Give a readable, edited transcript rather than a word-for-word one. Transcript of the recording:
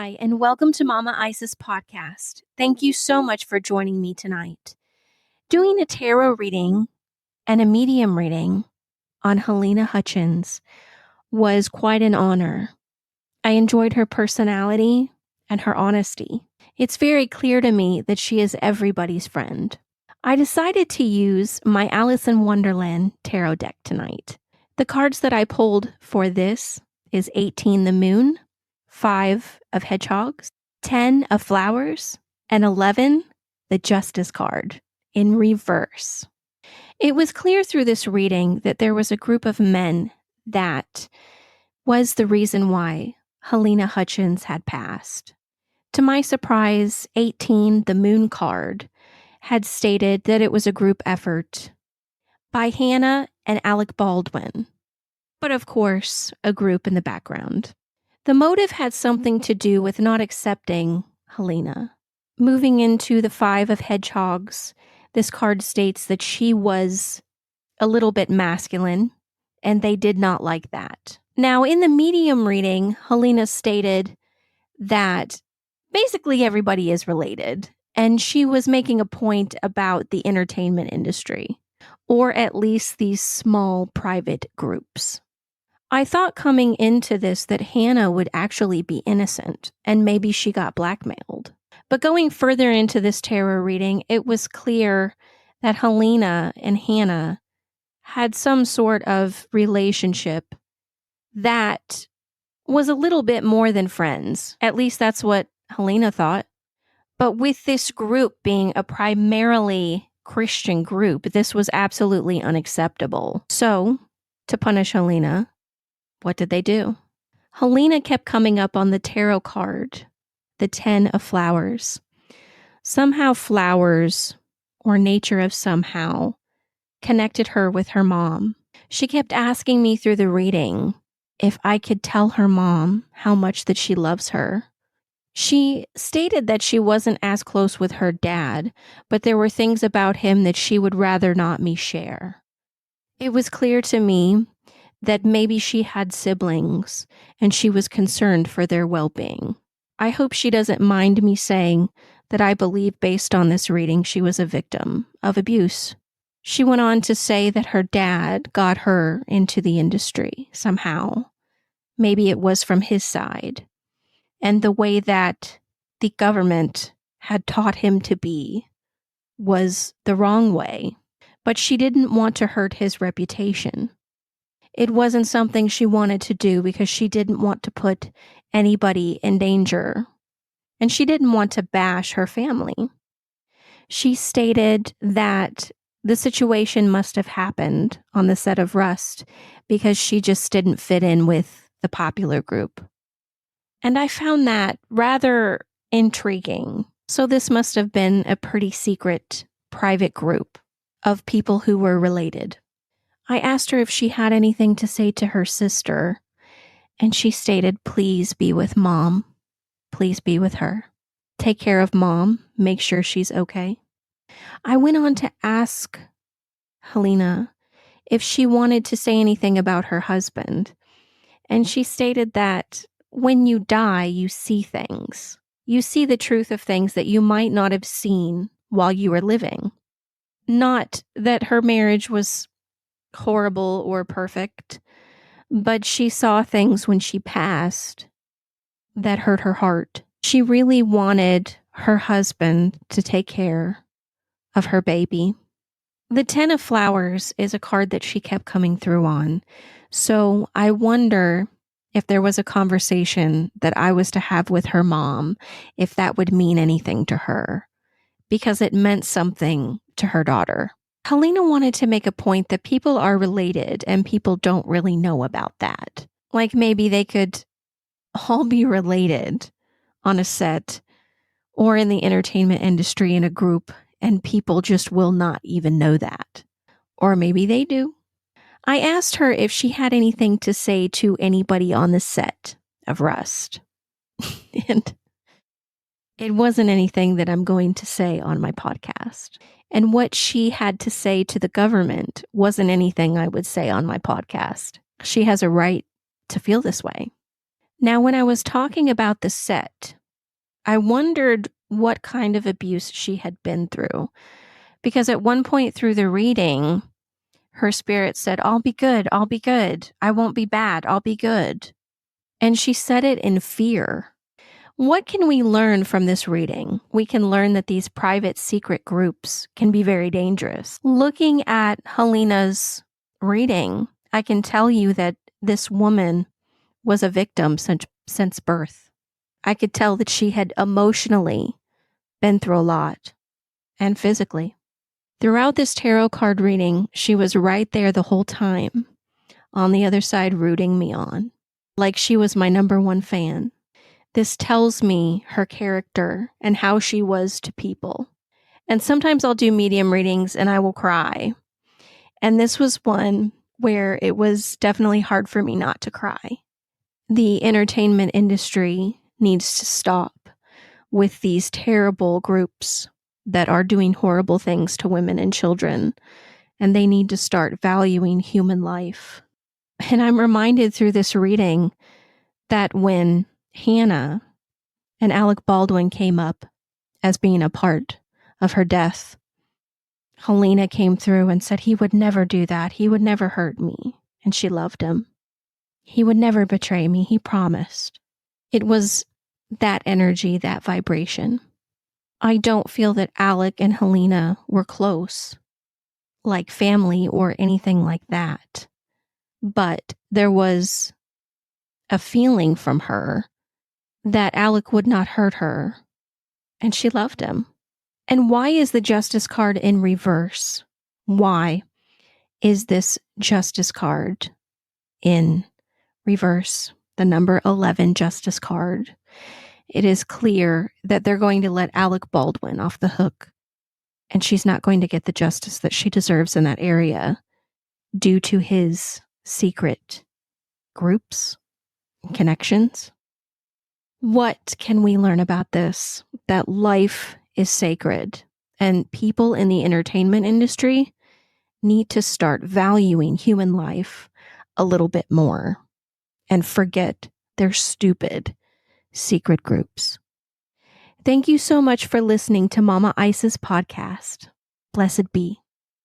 Hi, and welcome to Mama Isis podcast. Thank you so much for joining me tonight. Doing a tarot reading and a medium reading on Halyna Hutchins was quite an honor. I enjoyed her personality and her honesty. It's very clear to me that she is everybody's friend. I decided to use my Alice in Wonderland tarot deck tonight. The cards that I pulled for this is 18 the Moon, 5 of Hedgehogs, 10 of Flowers, and 11 the Justice card in reverse. It was clear through this reading that there was a group of men that was the reason why Halyna Hutchins had passed. To my surprise, 18, the Moon card, had stated that it was a group effort by Hannah and Alec Baldwin, but of course, a group in the background. The motive had something to do with not accepting Helena. Moving into the 5 of Hedgehogs, this card states that she was a little bit masculine, and they did not like that. Now, in the medium reading, Helena stated that basically everybody is related, and she was making a point about the entertainment industry, or at least these small private groups. I thought coming into this that Hannah would actually be innocent, and maybe she got blackmailed. But going further into this tarot reading, it was clear that Helena and Hannah had some sort of relationship that was a little bit more than friends. At least that's what Helena thought. But with this group being a primarily Christian group, this was absolutely unacceptable. So, to punish Helena, what did they do? Helena kept coming up on the tarot card, the 10 of Flowers. Somehow flowers, or nature of somehow, connected her with her mom. She kept asking me through the reading if I could tell her mom how much that she loves her. She stated that she wasn't as close with her dad, but there were things about him that she would rather not me share. It was clear to me that maybe she had siblings and she was concerned for their well-being. I hope she doesn't mind me saying that I believe based on this reading she was a victim of abuse. She went on to say that her dad got her into the industry somehow. Maybe it was from his side. And the way that the government had taught him to be was the wrong way. But she didn't want to hurt his reputation. It wasn't something she wanted to do because she didn't want to put anybody in danger. And she didn't want to bash her family. She stated that the situation must have happened on the set of Rust because she just didn't fit in with the popular group. And I found that rather intriguing. So this must have been a pretty secret, private group of people who were related. I asked her if she had anything to say to her sister, and she stated, please be with Mom. Please be with her. Take care of Mom. Make sure she's okay. I went on to ask Helena if she wanted to say anything about her husband, and she stated that when you die, you see things. You see the truth of things that you might not have seen while you were living. Not that her marriage was horrible or perfect, but she saw things when she passed that hurt her heart. She really wanted her husband to take care of her baby. The 10 of Flowers is a card that she kept coming through on. So I wonder if there was a conversation that I was to have with her mom, if that would mean anything to her, because it meant something to her daughter. Helena wanted to make a point that people are related and people don't really know about that. Like maybe they could all be related on a set or in the entertainment industry in a group, and people just will not even know that. Or maybe they do. I asked her if she had anything to say to anybody on the set of Rust. And it wasn't anything that I'm going to say on my podcast. And what she had to say to the government wasn't anything I would say on my podcast. She has a right to feel this way. Now, when I was talking about the set, I wondered what kind of abuse she had been through. Because at one point through the reading, her spirit said, I'll be good. I'll be good. I won't be bad. I'll be good. And she said it in fear. What can we learn from this reading? We can learn that these private secret groups can be very dangerous. Looking at Halyna's reading, I can tell you that this woman was a victim since birth. I could tell that she had emotionally been through a lot, and physically. Throughout this tarot card reading, she was right there the whole time, on the other side rooting me on, like she was my number one fan. This tells me her character and how she was to people. And sometimes I'll do medium readings and I will cry. And this was one where it was definitely hard for me not to cry. The entertainment industry needs to stop with these terrible groups that are doing horrible things to women and children, and they need to start valuing human life. And I'm reminded through this reading that when Hannah and Alec Baldwin came up as being a part of her death, Helena came through and said he would never do that. He would never hurt me. And she loved him. He would never betray me. He promised. It was that energy, that vibration. I don't feel that Alec and Helena were close, like family or anything like that. But there was a feeling from her that Alec would not hurt her, and she loved him. And why is the Justice card in reverse? Why is this Justice card in reverse? The number 11 Justice card. It is clear that they're going to let Alec Baldwin off the hook, and she's not going to get the justice that she deserves in that area due to his secret groups, connections. What can we learn about this? That life is sacred, and people in the entertainment industry need to start valuing human life a little bit more and forget their stupid secret groups. Thank you so much for listening to Mama Isis podcast. Blessed be.